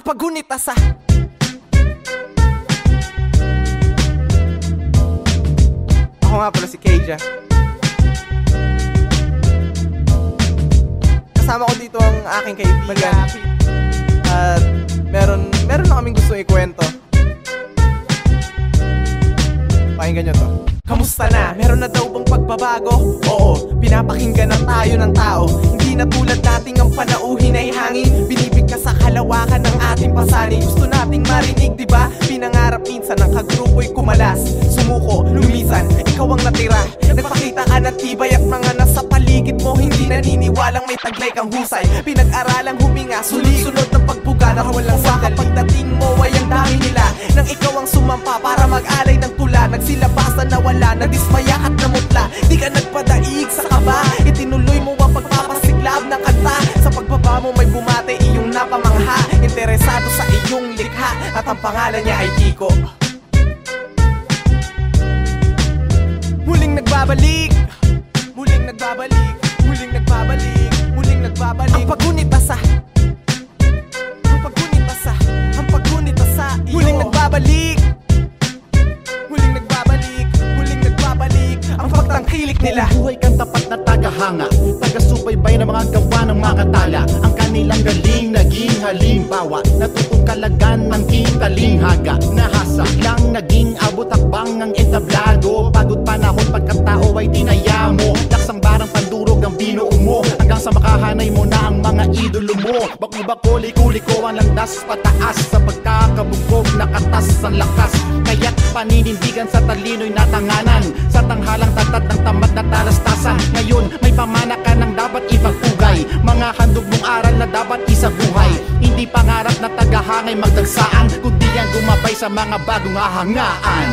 paggunita sa ako nga pala si Keija. Kasama ko dito ang aking kaibigan. At meron na kaming gusto ikwento. Pakinggan nyo to. Kamusta na? Meron na daw bang pagbabago? Oo, pinapakinggan na tayo ng tao. Hindi na tulad dating ang panauhin ay hangin. Binibig ka sa kalawakan ng ating pasanin. Gusto nating marinig, diba? Pinangarap minsan ng kagrupo'y kumalas. Sumuko, lumisan, ikaw ang natira. Nagpakita ka ng tibay at mga nasa paligid mo hindi naniniwalang may taglay kang husay. Pinag-aralang huminga, sunod ng pagbuga na walang sandali. Pagdating mo ay ang dami nila nang ikaw ang sumampa para mag-alay ng tula. Nagsilabasan na wala, nadismaya at namutla. Di ka nagpadaig sa kaba, itinuloy mo ang pagpapasiklab ng kanta. Sa pagbaba mo may bumate iyong napamangha. Interesado sa iyong likha at ang pangalan niya ay Kiko. Muling nagbabalik, muling nagbabalik, muling nagbabalik, muling nagbabalik. Ang paggunita sa ang paggunita sa ang paggunita sa iyo. Muling nagbabalik, muling nagbabalik, muling nagbabalik. Ang pagtangkilik nila. Buhay kang tapat na tagahanga, taga-subaybay ng mga gawa ng mga tala. Ang kanilang galing naging halimbawa, natutong kalagan ng kintalinghaga. Nahasa lang naging abot akbang ang entablado. Pagod panahon pagkatao ay dinaya mo. Laksang barang pandurog ang binuo mo, hanggang sa makahanay mo na ang mga idolo mo. Bako-bako, liko-liko ang landas pataas, sa pagkakabugog nakatas ang lakas. Kaya't paninindigan sa talino'y natanganan, sa tanghalang tatat ng tamad na talastasan. Ngayon may pamana ka ng dapat ipagpugay, mga handog mong aral na dapat isabuhay. Hindi pangarap na tagahangay magdagsaan, kundi ang gumabay sa mga bagong ahangaan.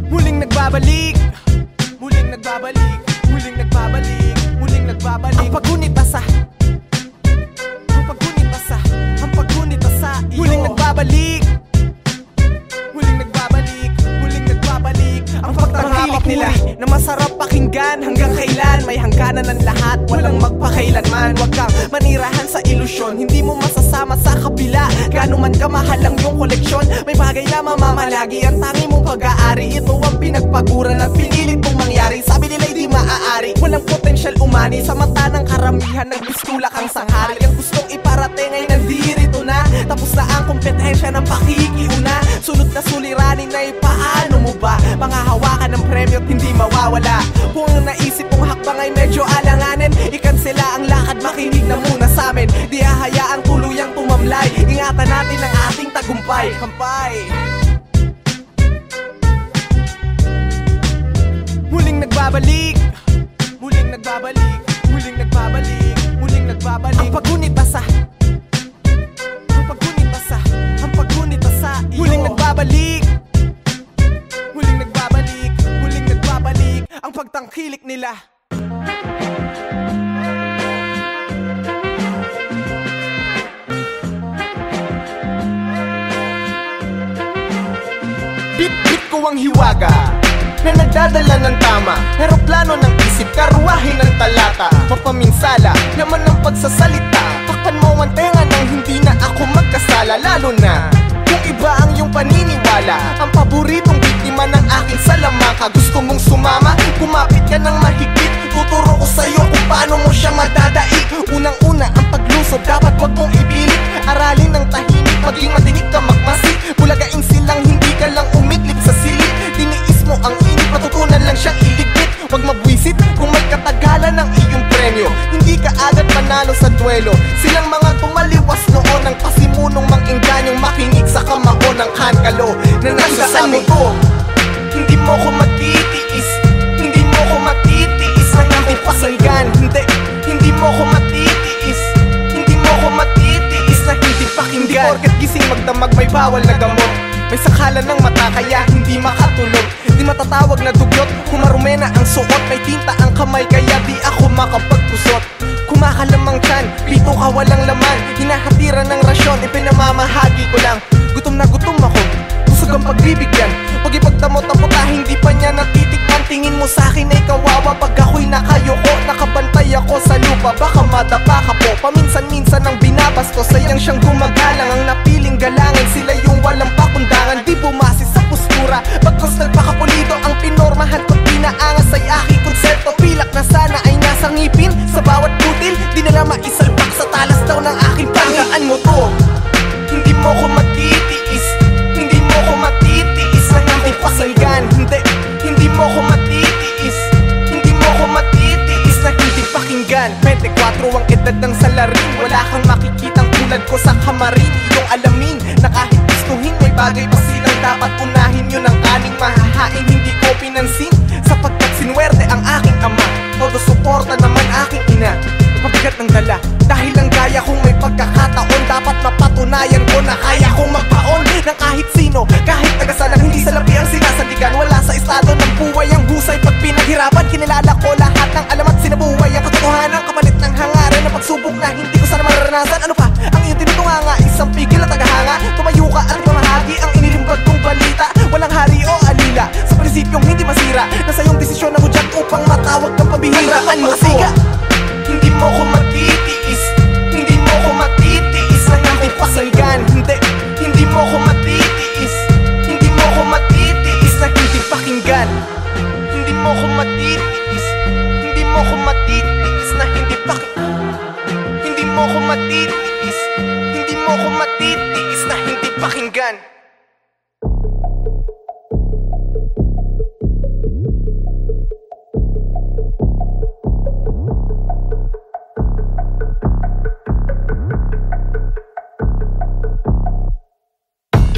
Muling nagbabalik, muling nagbabalik, muling nagbabalik, muling nagbabalik. Ang paggunita sa ang paggunita sa ang paggunita sa iyo. Muling nagbabalik, muling nagbabalik, muling nagbabalik. Ang pagtangkilik nila na masarap pakinggan. Hanggang kailan may hangganan ng lahat, walang magpakailanman. Huwag kang manirahan sa ilusyon, hindi mo masasama sa kabila. Gano'n man kamahal ang iyong koleksyon, may bagay na mamamalagi ang tangi mong pag-aari. Ito ang pinagpaguran at pinilit mong mangyari. Sabi nila'y di maaari, walang potensyal umani. Sa mata ng karamihan, nagbiskula kang sanghari. Ang gustong iparating ay nandirito na, tapos na ang kompetensya ng pakikiuna. Sunod na suliranin na paano mo ba pangahawakan ng premyo at hindi mawawala. Kung ang naisip mong hakbang ay medyo alanganin, ikansela ang lakad, makinig na muna sa amin. Di hahayaang tuluyang tumamlay, ingatan natin ang ating tagumpay. Kampay. Muling nagbabalik, muling nagbabalik, muling nagbabalik, muling nagbabalik. Ang paggunita sa ang paggunita sa ang paggunita sa iyo. Muling nagbabalik, muling nagbabalik, muling nagbabalik. Ang pagtangkilik nila. Bit-bit ko ang hiwaga na nagdadala ng tama, eroplano ng isip, karuwahe ng talata. Mapaminsala naman ang pagsasalita, takpan mo ang tenga nang hindi na ako magkasala. Lalo na kung iba ang iyong paniniwala, ang paboritong biktima ng aking salamangka. Gusto mong sumama, kumapit ka ng mahigpit, tuturo ko sa'yo kung paano mo siya madadaig. Unang-una ang paglusob, dapat wag mong ipilit. Aralin ng tahimik, maging matinig ka magmasid. Bulagain silang hindi ka lang umidlip sa silid. Tiniis mo ang init, matutunan lang siyang iligpit. Wag mabwisit kung may katagalan ng iyong premyo, hindi ka agad manalo sa duelo. Silang mga tumaliwas noon ang pasimunong mang-ingganyong makinig sa kamao ng kankalo na nagsasabi ko, hindi mo ko matitiis, hindi mo ko matitiis na hindi pakinggan. Hindi mo ko matitiis, hindi mo ko matitiis na hindi pakinggan. Hindi porket gising magdamag may bawal na gamot, may sakalan ng mata kaya hindi makatulog. Di matatawag na dugyot, kumarume na ang suot. May tinta ang kamay kaya di ako makapagpusot. Kumakalamang tiyan, pito ka walang laman. Hinahatiran ng rasyon, ipinamamahagi ko lang. Gutom na gutom ako, busog ang pagbibigyan. Pag ipagdamot ang puta, hindi pa niya natitikman. Tingin mo sa'kin ay kawawa, pag ako'y nakayoko, nakabantay ako sa lupa. Baka madapa ka po, Paminsan-minsan ang binabastos, sayang siyang gumagalang. Ang napiling galangan, sila yung walang pakundangan. Di bumase sa postura, bagkos nagpakapulido. Ang pinormahan ko't pinaangas ay aking konsepto. Pilak na sana ay nasa ngipin, sa bawat butil. Di nila maisalpak sa talas daw ng aking panggaan mo to. Hindi mo ko matitiis, hindi mo ko matitiis ang aking pakinggan. Hindi mo ko matitiis, hindi mo ko matitiis na hindi pakinggan. 24 ang edad ng salarin, wala kang makikitang tulad ko sa kamarin. Iyong alamin na kahit gustuhin, may bagay pa silang dapat unahin. Yun ang aning mahahain, hindi ko pinansin, sapagkat sinuwerte ang aking ama. Todo suporta naman aking ina. Mabigat ng dala, dahil ang gaya kong may pagkakataon. Dapat mapatunayan ko na kaya kong magpaon ng kahit sino, kahit tagasalang hindi salapi ang sinasandigan. Wala sa estado ng buhay ang husay pag pinaghirapan. Kinilala ko lahat ng alam at sinabuhay ang katotohanan, kapalit ng hangarin na pagsubok na hindi ko sana mararanasan. Ano pa ang iyong tinutunganga? Isang pigil at tagahanga. Tumayo ka at mamahagi ang inilimbag kong balita. Walang hari o alila, sa prinsipyong hindi masira. Nasa iyong desisyon na hudyat upang matawag kang pabihiraan mo to. Hindi mo ko matitiis, hindi mo ko matitiis ang aking pakinggan. Hindi mo ko matitiis, hindi mo ko matitiis na hindi pakinggan. Hindi mo ko matitiis, hindi mo ko matitiis na hindi pakinggan. Hindi mo ko matitiis, hindi mo ko matitiis na hindi pakinggan.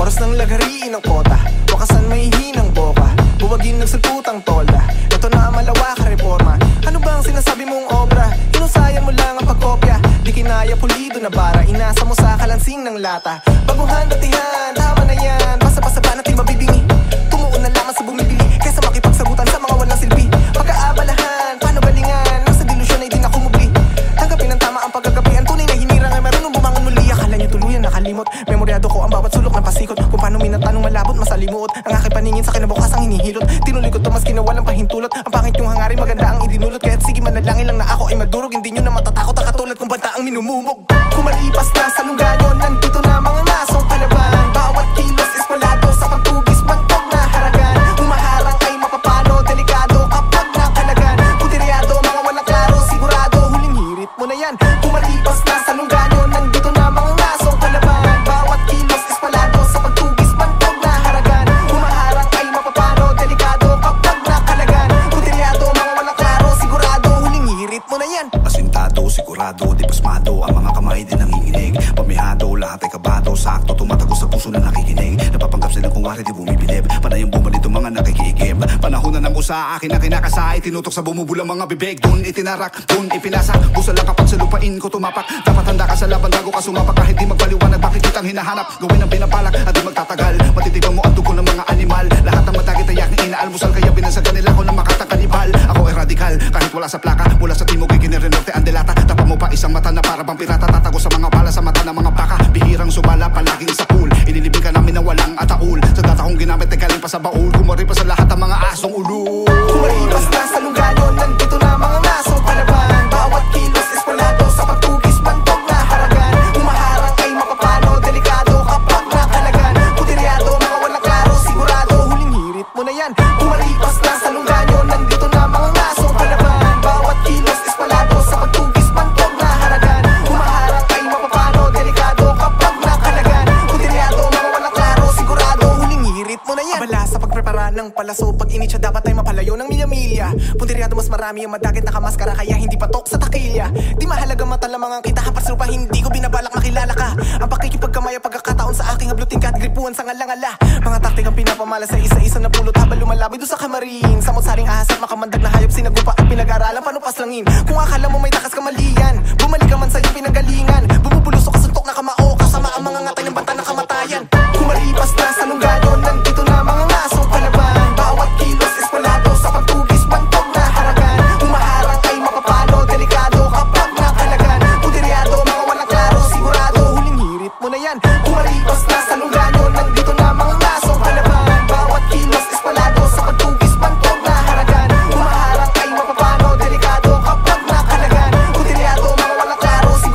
Oras ng lagariin ng kota, wakasan may hinang boka, buwagin ng sulputang tolda. Ito na ang malawak na reforma. Ano ba ang sinasabi mong obra? Inusayan mo lang ang pagkopya. Di kinaya pulido na bara, inasa mo sa kalansing ng lata. Baguhan datihan, tama na yan. Basta-basta ba natin mabibingi? Tumuon na lamang sa bumibili, kaysa makipagsagutan sa mga walang silbi. Pagkaabalahan, paano galingan? Nasa delusyon ay di na kumubli. Tanggapin ang tama ang pagkagabi. Ang tunay na hinirang ay marunong bumangon muli. Akala niyo tuluyan nakalimot. Memoryado ko ang bawat sulok ng pasikot. Kung paano minatanong malabot, masalimuot. Ang aking paningin sa kinabukasang hinihilot. Tinuloy ko to maski na walang pahintulot. Ang pangit yung hangarin, maganda ang idinulot. Kaya't sige manalangin lang na ako ay madurog. Hindi nyo na matatakot ang katulad kung banta ang minumumog. Kumalipas na sa lungganyo, nandito na mga nasong palaban. Bawat kilos is palado sa pagtugis, bantog na haragan. Humaharang ay mapapano, delikado kapag nakalagan. Puteryado, mga walang klaro, sigurado huling hirit mo na yan. Kumalipas na sa lungganyo, nandito na mga nasong palaban. Bawat kilos is palado sa pagtugis, bantog na haragan. Humaharang ay mapapano, delikado kapag nakalagan. Puteryado, mga walang klaro, sigurado huling hirit mo na yan. Asintado, sigurado, di pasmado, ang mga kamay din nanginginig. Pamihado, lahat ay kabado, sakto tumatagos sa puso na nakikinig. Napapanggap silang kung wari di bumibilib, panayang bumalito mga nakikiigib. Panahon na ng usa, akin na kinakasay, tinutok sa bumubulang mga bibig. Dun itinarak, dun ipinasa, gusto lang kapag sa lupain ko tumapak. Dapat handa ka sa laban bago ka sumapak, kahit di magpaliwanag bakit kitang hinahanap. Gawin ang pinapalak at di magtatagal, matitibang mo ang dugo ng mga animal. Lahat ng matagit ay aking inaalmusal, kaya binansagan nila ako ng makatang kanibal. Ako ay radikal, kahit wala sa plaka, mula sa timog ikinere norte ang delata. Tapa mo pa isang mata na para bang pirata, tatago sa mga bala sa mata ng mga baka. Bihirang sumala palaging sa pool, inilibing ka namin na walang ataul. Sa data kong ginamit ay galing pa sa baul, kumari pa sa lahat ng mga asong ulo. Kumalipas na sa lungganyo, nandito na mga nasong palaban. Bawat kilos is palado sa pagtugis, bantog na haragan. Humaharang ay mapapano, delikado kapag nakalagan. Puteryado, mga walang klaro, sigurado huling hirit mo na yan. Kumalipas na sa lungganyo, nandito na mga nasong palaban. Bawat kilos is palado sa pagtugis, bantog na haragan. Humaharang ay mapapano, delikado kapag nakalagan. Puteryado, mga walang klaro, sigurado huling hirit mo na yan. Abala sa pagprepara ng palaso, pag initya dapat ay mapalayo ng milya-milya. Punteryado mas marami ang madagit na kamaskara, kaya hindi patok sa takilya. Di mahalaga mata lamang ang kita, hapas lupa hindi ko binabalak makilala ka. Ang pakikipagkamay ang pagkakataon sa aking hablutin ka at gripuan sa ngalangala. Mga taktik ang pinapamala sa isa-isa na pulot habang lumalabay doon sa kamarin. Samot-saring ahas at makamandag na hayop, sinagupa at pinag-aralan panupas langin. Kung akala mo may takas kamalian, bumalik ka man sa iyong pinanggalingan. Bumubulusok ka suntok na kamao, kasama ang mga ngatay ng banta ng kamatayan. Kumalipas na sa lungganyo, nandito na mga nasong palaban. Bawat kilos is palado sa pagtugis, bantog na haragan. Humaharang ay mapapano, delikado kapag nakalagan. Puteryado, mga walang klaro, sigurado huling hirit mo na yan. Kumalipas na sa lungganyo, nandito na mga nasong palaban. Bawat kilos is palado sa pagtugis, bantog na haragan. Humaharang ay mapapano, delikado kapag nakalagan. Puteryado, mga walang klaro, sigurado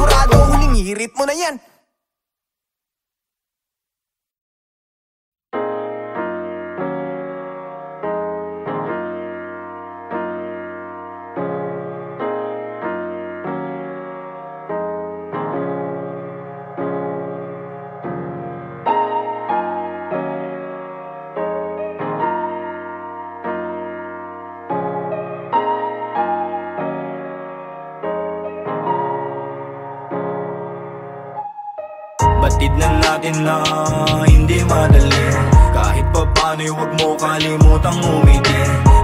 Hirit mo na yan. Batid na natin na hindi madali. Kahit pa paano'y huwag mo kalimutang umiti.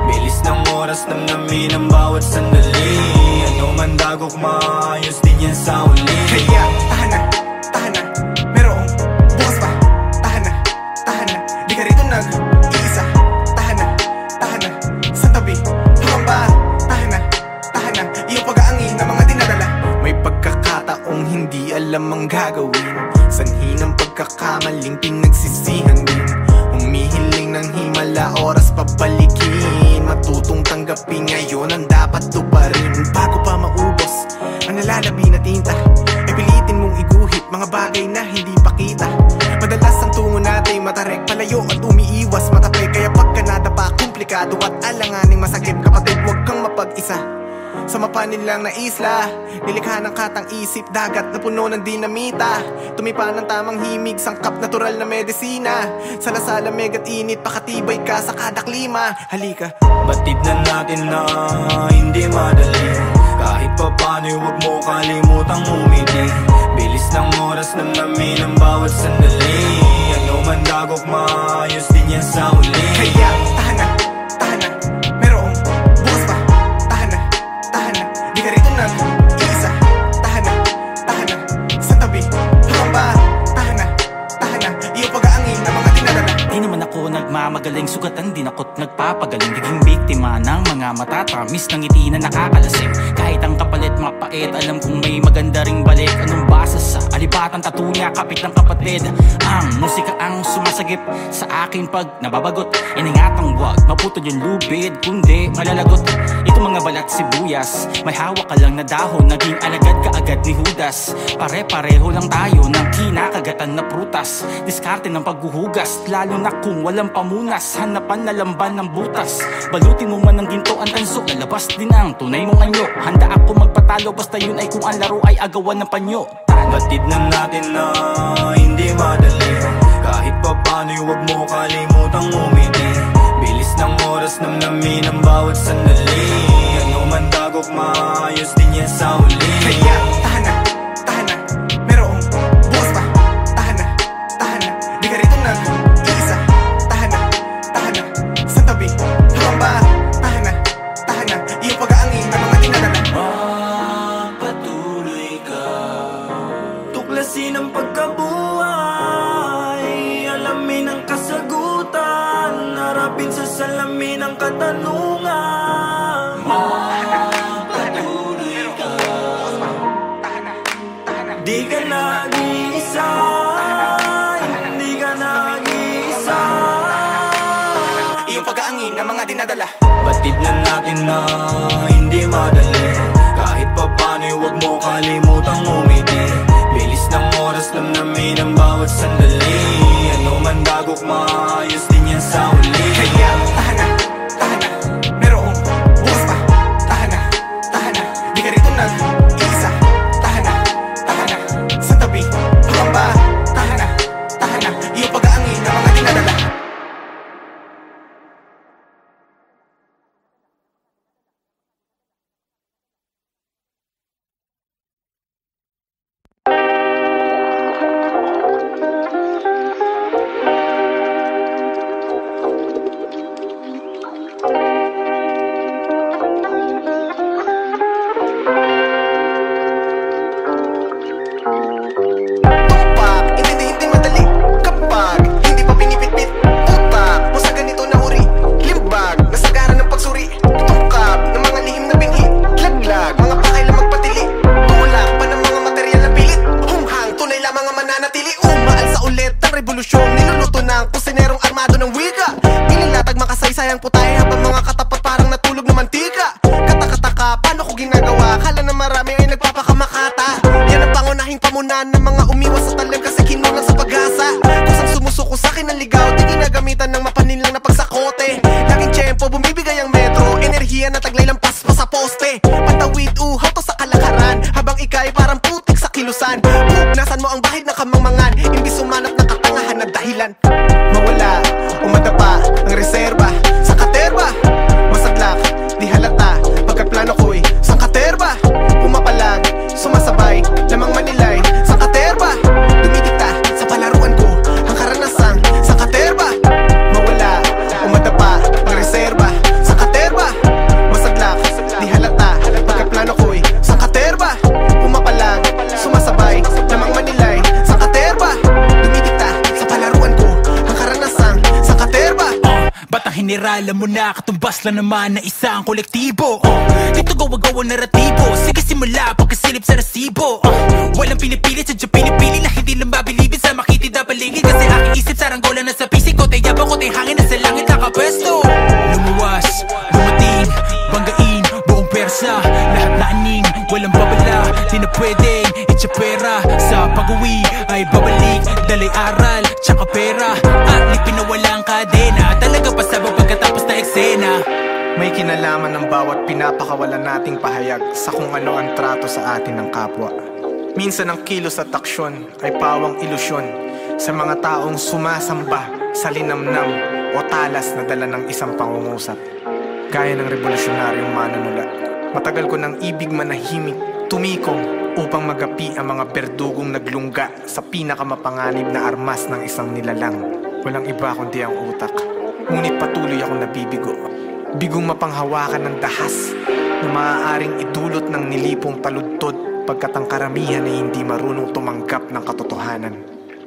Bilis ng oras, namnamin ang bawat sandali. Ano man dagok, maayos din yan sa uli. Kaya tahan na, merong bukas pa. Tahan na, di ka rito nag-iisa. Tahan na, sa tabi, habang ba? Tahan na, iyong pag-aangin ng mga dinadala. May pagkakataong hindi alam ang gagawin. Sanhi ng pagkakamaling pinagsisihan din. Humihiling ng himala, oras pabalikin. Matutong tanggapin ngayon ang dapat tuparin. Bago pa maubos ang nalalabi na tinta, ay pilitin mong iguhit mga bagay na hindi pakita. Madalas ang tungo natin matarek, palayo at umiiwas matapik. Kaya pagka nadapa, komplikado at alanganing masakit. Kapatid, huwag kang mapag-isa sa mapanin lang na isla. Nilikha ng katang isip, dagat na puno ng dinamita. Tumipa ng tamang himig, sangkap natural na medisina. Salasala megat init, pakatibay ka sa kada klima. Halika, batid na natin na hindi madali. Kahit pa paano'y huwag mo kalimutang umiti. Bilis ng oras, namnamin ang bawat sandali. Ano man dagok, maayos din yan sa uli. Kaya tahan na, merong bukas pa. Tahan na, di ka rito nag-iisa. Tahan na, sa tabi, habang ba? Tahan na, iyong pag-aangin ng mga dinadala. Di naman ako nagmamagaling, sugatan din ako't nagpapagaling. Naging biktima ng mga matatamis ng ngiti na nakakalasing. Kahit ang kapalit mapait, alam kong may maganda ring balik. Anong basa sa alibatang tattoo niya, kapit ng kapatid. Ang musika ang sumasagip sa akin pag nababagot. Iningatang wag maputol yung lubid, kundi malalagot. Ito mga balat sibuyas, may hawak ka lang na dahon. Naging alagad ka agad ni Judas. Pare-pareho lang tayo ng kinakagatan na prutas. Diskarte ng paghuhugas, lalo na kung walang pamunas. Hanapan na lamban ng butas. Balutin mo man ng ginto ang tanso, lalabas din ang tunay mong anyo. Handa ako magpatalo, basta yun ay kung ang laro ay agawan ng panyo. Batid na natin na hindi madali. Kahit pa paano'y huwag mo kalimutang umiti. Bilis ng oras, namnamin ang bawat sandali. Ano man dagok, maayos din yan sa uli. Kaya tahan na, merong bukas pa. Tahan na, di ka rito nag-iisa. Tahan na, sa tabi, habang ba? Tahan na, iyong pag-aangin ng mga dinadala. Magpatuloy ka, tuklasin ang pagkabuhay. Alamin ang kasagutan, harapin sa salamin ang katanungan. Magpatuloy ka, di ka nag-iisa. Hindi ka nag-iisa. Iyong pag-aangin ng mga dinadala. Batid na natin na hindi madali. Kahit pa paano'y huwag mo kalimutang umiti. Bilis ng oras, namnamin ang bawat sandali. Ano man dagok, maayos din yan sa uli. Kaya tahan na, merong bukas pa. Tahan na, di ka rito nag-iisa. Tahan na, sa tabi, habang ba? Tahan na, iyong pag-aangin ng mga dinadala. Sayang putay habang mga katapat parang natulog na mantika. Kata-kata ka, paano ko ginagawa? Kala na marami ay nagpapakamakata. Yan ang pangunahan pangunahing pamunan ng mga umiwas sa talim kasi kinulang sa pag-asa. Kusang sumusuko sa'kin ng ligaw, di ginagamitan ng mapaninlang na pagsakote. Laging tiyempo, bumibigay ang metro, enerhiya na taglay lampas pa sa poste. Patawid, uhaw to sa kalakaran, habang ika'y parang putik sa kilusan. Nasan mo ang bahid na kamangmangan, imbis sumanap ng katangahan na dahilan. Mawala o madapa ang reserba sa katerba, masadlak, di halata pagkat plano ko'y sang katerba. Pumapalag, sumasabay, lamang manilay sa katerba. Dumidikta sa palaruan ko ang karanasang sa katerba. Mawala o madapa ang reserba sa katerba, masadlak, di halata pagkat plano ko'y sang katerba. Pumapalag, sumasabay, lamang manilay sa katerba. Dumidikta sa palaruan ko ang karanasang sa katerba. Batang general, mo na katumbas lang naman na isang kolektibo. Dito gawa-gawa naratibo, sige simula pagkasilip sa resibo. Walang pinipilit, sadya pinipili na hindi lang mabilibin sa makitid na paligid. Kasi aking isip saranggola na sa pisik ko, tayabang ko, hangin na sa langit nakapwesto. Lumuwas, dumating, banggain, buong persa, lahat na aning, walang babala, di na pwedeng itsapera. Sa pag-uwi ay babalik, dalay aral, tsaka pera. At lipin na walang kadena, talaga pasabog pagkatapos na eksena. May kinalaman ng bawat pinapakawalan nating pahayag sa kung ano ang trato sa atin ng kapwa. Minsan ang kilos at aksyon ay pawang ilusyon sa mga taong sumasamba sa linamnam o talas na dala ng isang pangungusap. Gaya ng revolusyonaryong manunula, matagal ko nang ibig manahimik, tumikong upang magapi ang mga berdugong naglungga sa pinakamapanganib na armas ng isang nilalang. Walang iba kundi ang utak, ngunit patuloy akong nabibigo. Bigong mapanghawakan ng dahas na maaaring idulot ng nilipong taludtod pagkat ang karamihan ay hindi marunong tumanggap ng katotohanan.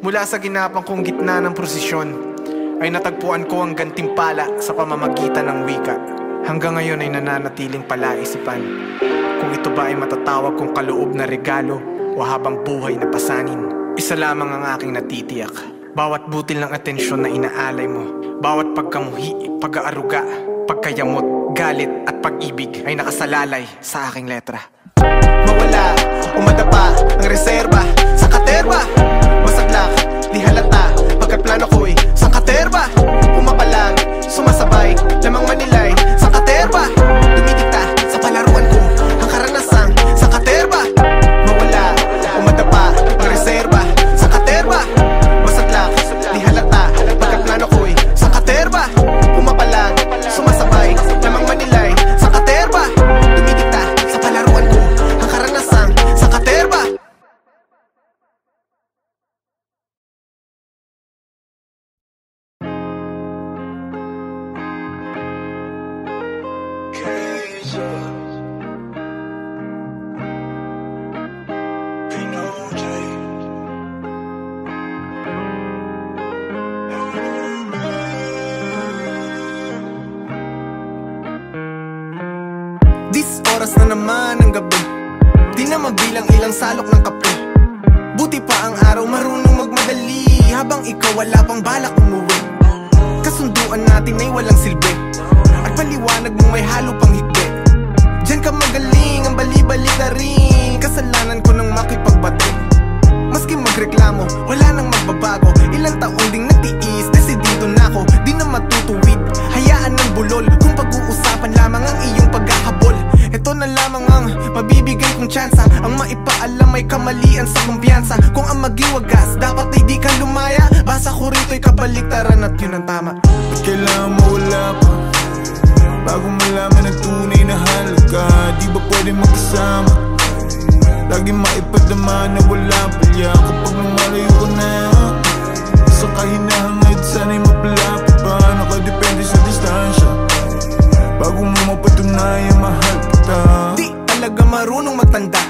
Mula sa ginapang kong gitna ng prosesyon ay natagpuan ko ang gantimpala sa pamamagitan ng wika. Hanggang ngayon ay nananatiling palaisipan kung ito ba ay matatawag kong kaloob na regalo o habang buhay na pasanin. Isa lamang ang aking natitiyak: bawat butil ng atensyon na inaalay mo, bawat pagkamuhi, pag-aaruga, pagkayamot, galit at pag-ibig ay nakasalalay sa aking letra. Mawala o madapa ang reserba sa katerba, masadlak, di halata pagkat plano ko'y sa katerba. Pumapalag, sumasabay, lamang manilay sa katerba. Dumidikta sa palaruan ko ang karanasang sa katerba. Mawala o madapa ang reserba sa katerba, masadlak, di halata pagkat plano ko'y sa katerba. Pumapalag, sumasabay, lamang manilay sa katerba. Dumidikta sa palaruan ko ang karanasang sa katerba. This oras na naman ng gabi, di na mabilang ilang salok ng kape. Buti pa ang araw marunong magmadali, habang ikaw wala pang balak umuwi. Kasunduan natin ay walang silbi, at paliwanag mo may halo pang higpit. Diyan ka magaling, ang bali-balik na rin, kasalanan ko nang makipagbati. Maski magreklamo, wala nang magbabago. Ilang taong ding natiis, desidido na ako, di na matutuwid. Hayaan ng bulol, kung pag-uusapan lamang ang iyong paghahabol. Ito na lamang ang mabibigay kong tsansa, ang maipaalam ay kamalian sa kumpiyansa. Kung ang magiwagas, dapat ay di ka lumaya. Basa ko rito'y kabaliktaran at yun ang tama. Ba't kailangan mo wala pa bago malaman ang tunay na halaga? Di ba pwede magkasama? Lagi maipadama na wala palya kapag lumalayo ko na. Sa kahinahangad sana'y mapalapit pa, nakadepende sa distansya bago mo mapatunayan mahal kita. Di talaga marunong magtanda,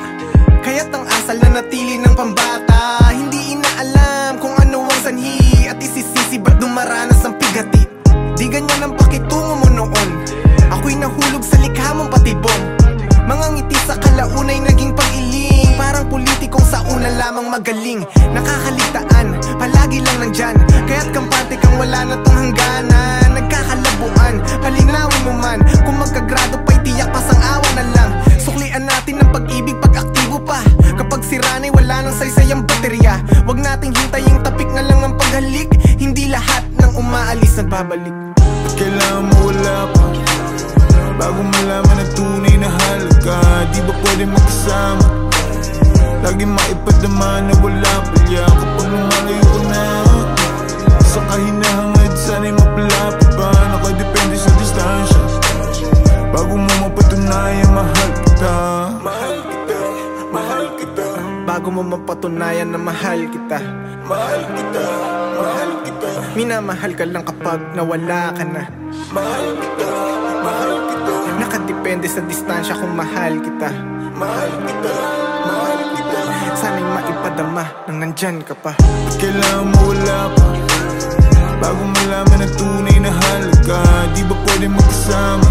kaya't ang asal na natili ng pambata. Hindi inaalam kung ano ang sanhi, at isisisi ba't dumaranas ang pigati. Di ganyan ang pakitungo mo noon, ako'y nahulog sa likha mong patibong. Mga ngiti sa kalaunay naging pag-iling, parang politikong sa una lamang magaling. Nakakaligtaan, palagi lang nandyan, kaya't kampante kang wala na tong hangganan. Nagkakalabuan, palinawin mo man, kung magkagrado pa'y tiyak pasang awa na lang. Suklian natin ang pag-ibig pag aktibo pa, Kapag siranay wala nang saysay ang baterya. Wag nating hintayin tapik na lang ang paghalik. Hindi lahat ng umaalis nagbabalik. Kailangan mo wala pa bago malaman na tunay na halaga. Di ba pwede magkasama? Lagi maipadama na wala palya. Kapag lumalayo ka na sa kahinahangad, sana'y mapalapit pa. Nakadepende sa distansya bago mo mapatunayan mahal kita. Mahal kita, mahal kita. Bago mo mapatunayan na mahal kita. Mahal kita, mahal kita. Minamahal ka lang kapag nawala ka na. Mahal kita, mahal kita. Nakadepende sa distansya kung mahal kita. Mahal kita, mahal kita. Sana'y maipadama nang nandyan ka pa. Kailangan mo wala pa bago malaman na tunay na halaga. Di ba pwede magkasama?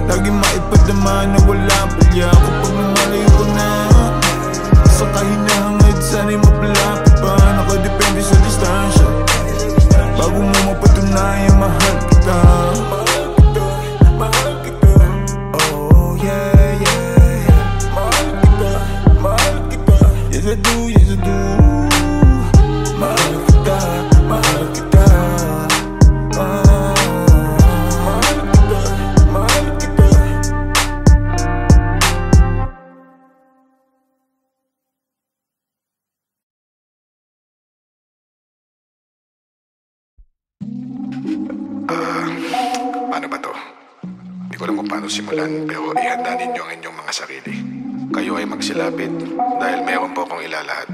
Lagi maipadama na wala palya. Kapag lumalayo ka na sa kahinahangad, sana'y mapalapit pa. Nakadepende sa distansya bago mo mapatunayan mahal kita. Mahal kita, mahal kita. Oh yeah, yeah, yeah. Mahal kita, mahal kita. Yes I do, yes I do. Mahal kita, mahal kita. Mahal kita, mahal kita. Paano ba to? Hindi ko alam kung paano simulan, pero ihanda ninyo ang inyong mga sarili. Kayo ay magsilapit dahil meron po akong ilalahad.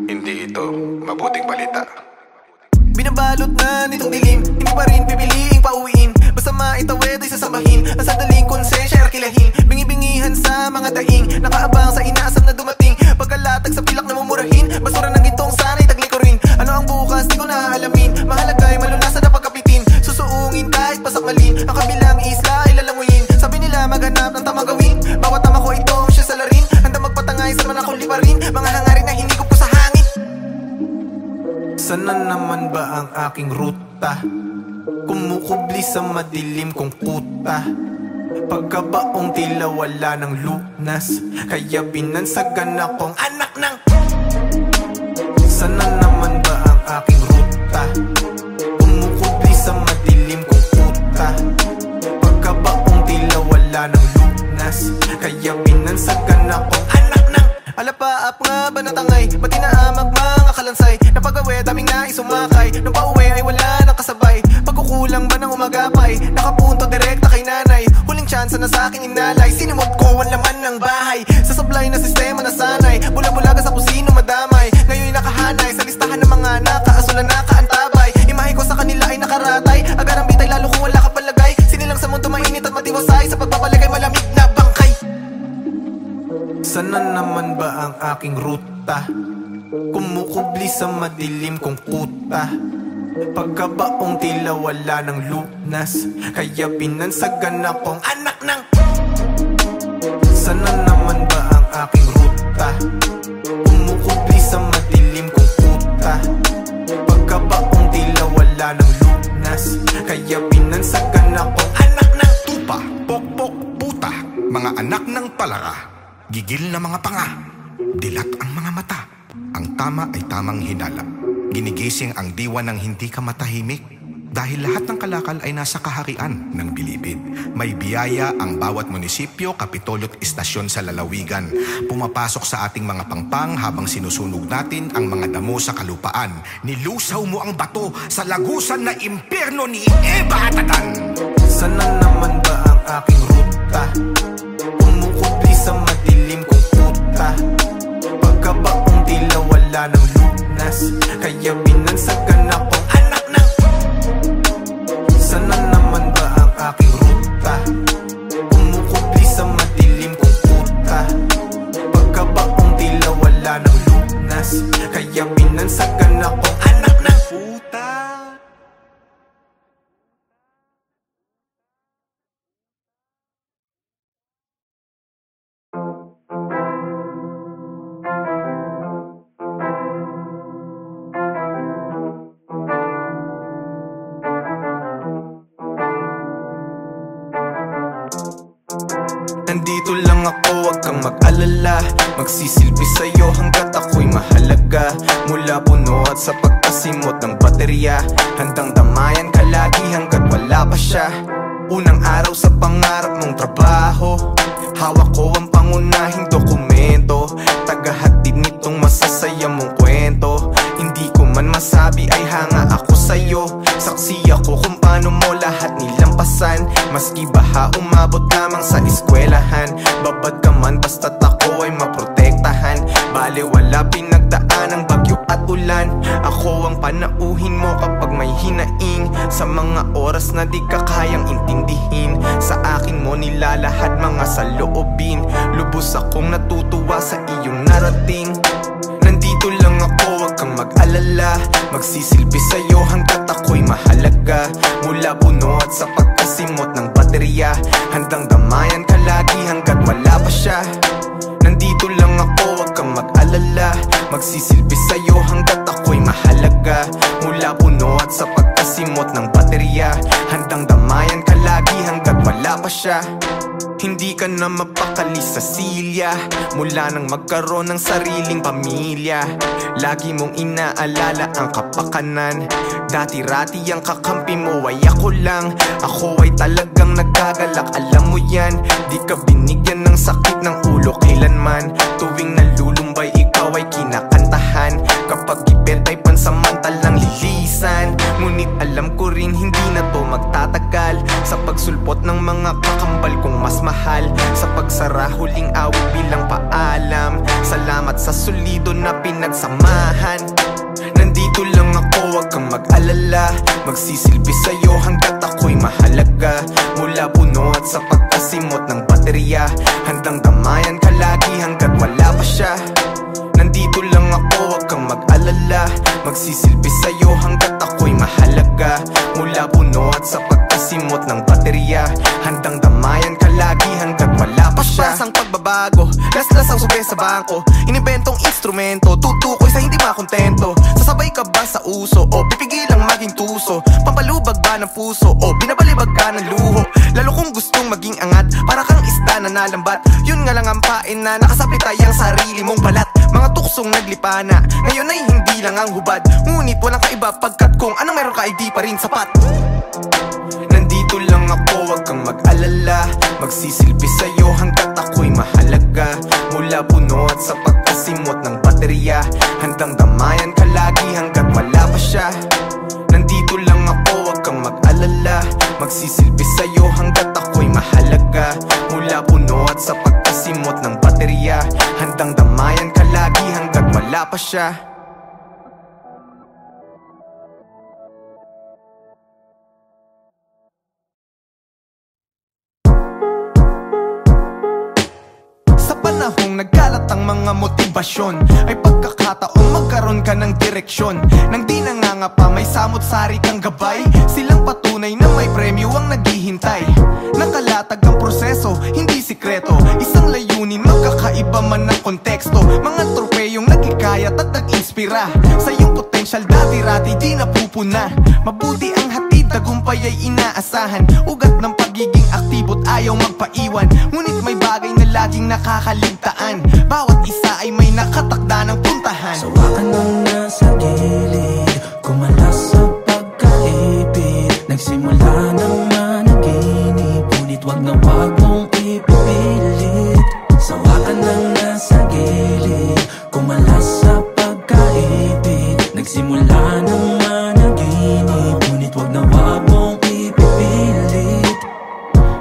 Hindi ito mabuting balita. Binabalot na nitong dilim, hindi pa rin pipiliing pauwiin. Basta maitawid ay sasambahin, ang sandaling konsensya arkilahin. Bingi-bingihan sa mga daing, nakaabang sa inaasam na dumating. Pagkalatag sa pilak na mumurahin, basura ng itong sana'y taglikurin. Ano ang bukas, di ko naaalamin. Mahalaga'y malunasan na pagkapitin. Susuungin kahit pasakalin, ang kabilang isla ay lalanguyin. Sabi nila maghanap ng tamang gawin, bawat tama ko ito siya sa larin. Handa magpatangay sa manakong liparin, mga hangarin na hinigop ko sa hangin. Sana naman ba ang aking ruta? Kumukubli sa madilim kong kuta. Pagkabaong tila wala ng lunas, kaya binansagan akong anak ng. Sana naman ba ang aking ruta? Kumukubli sa madilim kong kuta. Pagkabaong tila wala ng lunas, kaya binansagan akong anak ng. Alapaap nga ba natangay, matinaamag mga kalansay. Napagawi, daming naisumakay, nung pauwi ay wala nang kasabay. Pagkukulang ba ng umagapay, nakapunto direkta kay nanay. Huling tsansa na sa akin inalay, sinimot ko ang laman ng bahay. Sa supply na sistema na sanay, bula-bulaga sa kusino madamay. Ngayon'y nakahanay sa listahan ng mga nakaasulan nakaantabay. Imahe ko sa kanila ay nakaratay, agarang bitay lalo kung wala ka palagay. Sinilang sa mundo mainit at matiwasay, sa pagpapalagay malamig na bangkay. Sana naman ba ang aking ruta? Kumukubli sa madilim kong kuta. Pagkabaong tila wala ng lunas, kaya binansagan akong anak ng. Sana naman ba ang aking ruta? Kumukubli sa madilim kong kuta. Pagkabaong tila wala ng lunas, kaya binansagan akong anak ng. Tupa, pokpok, puta, mga anak ng palara. Gigil na mga panga, dilat ang mga mata. Ang tama ay tamang hinala. Ginigising ang diwa ng hindi ka matahimik. Dahil lahat ng kalakal ay nasa kaharian ng bilibid. May biyaya ang bawat munisipyo, kapitolyo't istasyon sa lalawigan. Pumapasok sa ating mga pangpang habang sinusunog natin ang mga damo sa kalupaan. Nilusaw mo ang bato sa lagusan na impyerno ni Eva Atatan. Sana naman ba ang aking ruta? Kumukubli sa madilim kong kuta. Pagkabaong tila wala ng lunas, kaya binansagan akong anak ng. Sana naman ba ang aking ruta? Kumukubli sa madilim kong kuta. Pagkabaong tila wala ng lunas, kaya binansagan akong anak ng. Puta. Nandito lang ako, wag kang mag-alala. Magsisilbi sa'yo hanggat ako'y mahalaga. Mula puno at sa pagkasimot ng baterya, handang damayan ka lagi hanggat wala pa siya. Unang araw sa pangarap mong trabaho, hawak ko ang pangunahing dokumento. Tagahatid nitong masasaya mong kwento. Hindi ko man masabi ay hanga ako sa'yo. Saksi ako kung paano mo lahat nilampasan. Maski baha umabot lamang sa eskwelahan. Babad ka man basta't ako ay maprotektahan. Bale wala pinagdaan ang bagyo at ulan. Ako ang panauhin mo kapag may hinaing. Sa mga oras na di ka kayang intindihin, sa akin mo nilalahat mga saloobin. Lubos akong natutuwa sa iyong narating. Nandito lang ako, wag kang mag-alala. Magsisilbi sa'yo hanggat ako'y mahalaga. Mula puno at sa pagkasimot ng baterya, handang damayan ka lagi hanggat wala pa siya. Nandito lang ako, wag kang mag-alala. Magsisilbi sa'yo hanggat ako'y mahalaga. Mula puno at sa pagkasimot ng baterya, handang damayan ka lagi hanggat wala pa siya. Hindi ka na mapakali sa silya mula nang magkaroon ng sariling pamilya. Lagi mong inaalala ang kapakanan. Dati-rati ang kakampi mo ay ako lang. Ako ay talagang nagagalak, alam mo yan. Di ka binigyan ng sakit ng ulo kailanman. Tuwing nalulumbay ikaw ay kinakantahan. Kapag ipet ay pansamantalang lilisan. Ngunit alam ko rin hindi na to magtatagal. Sa pagsulpot ng mga kakambal kong mas mahal, sa pagsara huling awit bilang paalam. Salamat sa solido na pinagsamahan. Nandito lang ako, wag kang mag-alala. Magsisilbi sa'yo hanggat ako'y mahalaga. Mula puno at sa pagkasimot ng baterya, handang damayan ka lagi hanggat wala pa siya. Nandito lang ako, wag kang mag-alala. Magsisilbi sa'yo hanggat ako'y mahalaga. Mula puno at sa pagkasimot ng baterya, handang damayan ka lagi hanggat wala pa siya. Pasang pagbabago, laslas ang sube sa bangko. Inibentong instrumento, tutukoy sa hindi makontento. Sasabay ka ba sa uso o pipigilang maging tuso? Pampalubag ba ng puso o binabalibag ka ng luho? Lalo kung gustong maging angat, para kang ista na nalambat. Yun nga lang ang pain na nakasabitay ang sarili mong balat. Mga tuksong naglipana, ngayon ay hindi lang ang hubad. Ngunit walang kaiba pagkat kung anong meron ka ay di pa rin sapat. Nandito lang ako, wag kang mag-alala. Magsisilbi sa'yo hanggat ako'y mahalaga. Mula puno at sa pagkasimot ng baterya, handang damayan ka lagi hanggat wala pa siya. Nandito lang ako, wag kang mag-alala. Magsisilbi sa'yo hanggat ako'y mahalaga. Mula puno at sa pagkasimot ng baterya, handang damayan ka lagi hanggat wala pa siya. Panahong nagkalat ang mga motibasyon, ay pagkakataong magkaroon ka ng direksyon. Nang di nangangapa may samot-sari kang gabay, silang patunay na may premyo ang naghihintay. Nakalatag ang proseso, hindi sikreto. Isang layunin, magkakaiba man ang konteksto. Mga tropeyong nagkikayat at nag-inspira. Sa iyong potensyal dati-rati di napupuna. Mabuti ang hatid, tagumpay ay inaasahan. Ugat ng pagiging aktibo't ayaw magpaiwan. Ngunit may bagay na laging nakakaligtaan. Bawat isa ay may nakatakda ng puntahan. Sawa ka nang nasa gilid, kumalas sa pagkaibig. Nagsimula ng managinip, ngunit wag na wag mong ipipilit. Sawa ka nang nasa gilid, kumalas sa pagkaibig. Nagsimula ng managinip, ngunit wag na wag mong ipipilit.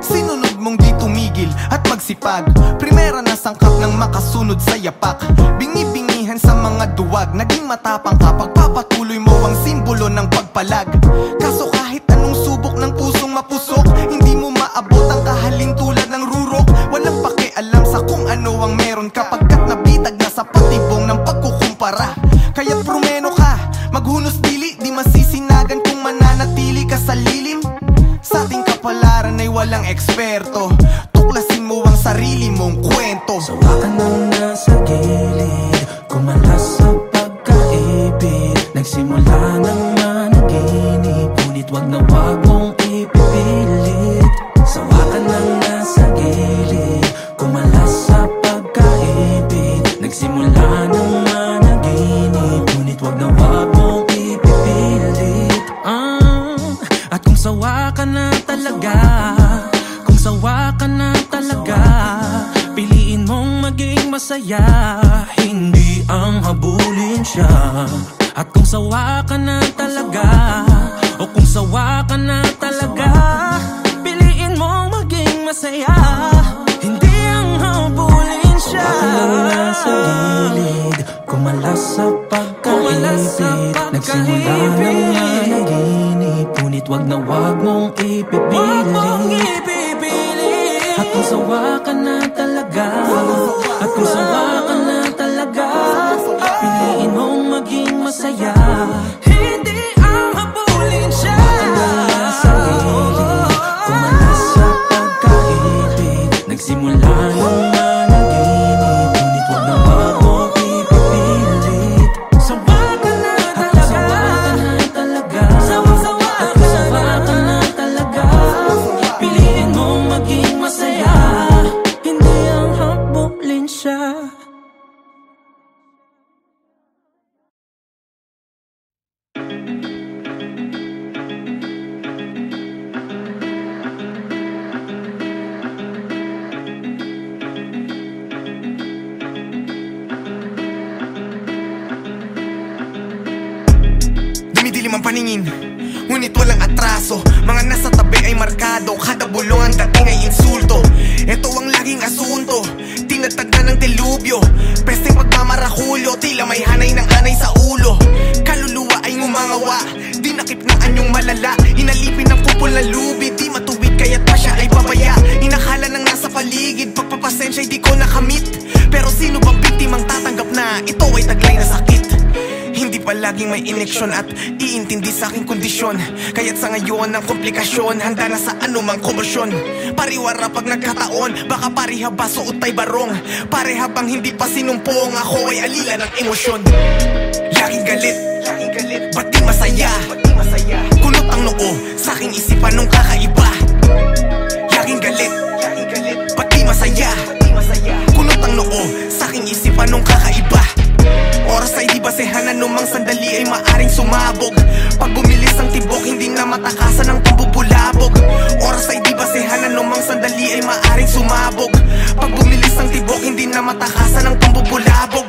Sinunod mong di tumigil at magsipag. Primera na sangkap ng makasunod sa yapak. Bingi-bingihan sa mga duwag, naging matapang ka. Pagpapatuloy mo ang simbolo ng pagpalag. Kaso kahit anong subok ng pusong mapusok, hindi mo maabot ang kahalin tulad ng rurok. Walang pakialam sa kung ano ang meron ka, pagkat nabitag na sa patibong ng pagkukumpara. Kaya prumeno ka, maghunos dili, di masisinagan kung mananatili ka sa lilim. Sa ating kapalaran ay walang eksperto, tuklasin mo ang sarili mong kwento. Sawa ka nang nasa gilid, kumalas sa pagkaibig. Nagsimula ng managinip, ngunit wag na wag mong ipipilit. Sawa ka nang nasa gilid, siya. At kung sawa ka na talaga, o kung sawa ka na talaga, piliin mong maging masaya, hindi ang habulin siya. Wala sa gilid, kumalas sa pagkaibig, nagsimula ng managinip, ngunit wag na wag mong ipipilit. At kung sawa ka na talaga, at kung sawa ka na talaga, piliin mong maging masaya, hindi ang habulin siya. Wala sa gilid, kumalas sa pagkaibig, nagsimula ng managinip, ngunit wag na wag mong ipipilit. Sawa ka na talaga, at kung sawa ka na talaga, at kung sawa ka na talaga, piliin mong maging masaya, hindi ang habulin siya. Dumidilim ang paningin, ngunit walang atraso. Mga nasa tabi ay markado, kada bulong ang dating ay insulto. Ito ang laging asunto, tinatagda ng delubyo, pesteng pagmamarakulyo, tila may hanay ng anay sa ulo. Kaluluwa ay ngumangawa, dinakip ng anyong malala, inalipin ng kupol na lubi, di matuwid kaya't pa siya ay babaya. Inakala ng nasa paligid, pagpapasensya di ko nakamit, pero sino bang biktimang tatanggap na ito ay taglay na sakit? Hindi pa laging may ineksyon at iintindi sa aking kondisyon, kaya't sa ngayon ang komplikasyon, handa na sa anumang komosyon. Pariwara pag nagkataon, baka pareha ba suot ay barong, pareha bang hindi pa sinumpong, ako ay alila ng emosyon. Laging galit, ba't di masaya? Kulot ang noo sa aking isipan nung kakaiba. Laging galit, ba't di masaya? Kulot ang noo sa aking isipan nung kakaiba. Oras ay di basehan, anumang sandali ay maaring sumabog. Pag bumilis ang tibok, hindi na matakasan ng pambubulabog. Oras ay di basehan, anumang sandali ay maaring sumabog. Pag bumilis ang tibok, hindi na matakasan ng pambubulabog.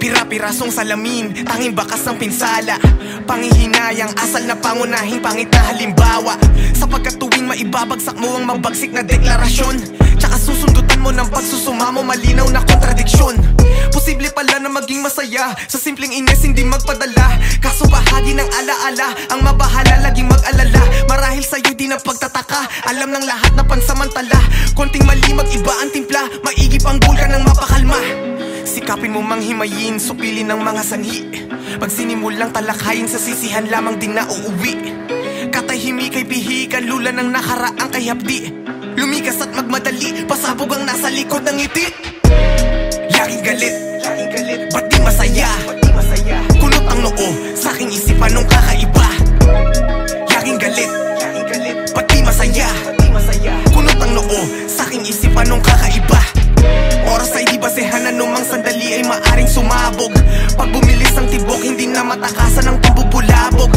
Pira-pirasong salamin, tanging bakas ng pinsala, pangihinayang asal na pangunahing pangit na halimbawa. Sapagkat tuwing maibabagsak mo ang mabagsik na deklarasyon, tsaka susundutan mo ng pagsusumamo, malinaw na kontradiksyon. Posible pala na maging masaya sa simpleng ines, hindi magpadala. Kaso bahagi ng alaala, ang mabahala laging mag-alala. Marahil sa'yo di na pagtataka, alam ng lahat na pansamantala. Konting mali mag-iba ang timpla, maigip ang bulkan ng mapakalma. Sikapin mo manghimayin, supilin ng mga sanhi. Pag sinimulang talakayin, sa sisihan lamang din na uuwi. Katahimik ay pihikan, lula ng nakaraang kay hapdi. Lumikas at magmadali, pasabog ang nasa likod ng ngiti. Laging galit, ba't di masaya? Kulot ang noo sa aking isipan nung kakaiba. Laging galit, ba't di masaya? Kulot ang noo sa aking isipan nung kakaiba. Oras ay di basehan, anumang sandali ay maaring sumabog. Pag bumilis ang tibok, hindi na matakasan ng pambubulabog.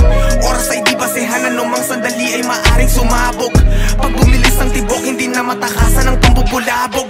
Oras ay di basehan, anumang sandali ay maaring sumabog. Pag bumilis ang tibok, hindi na matakasan ng pambubulabog.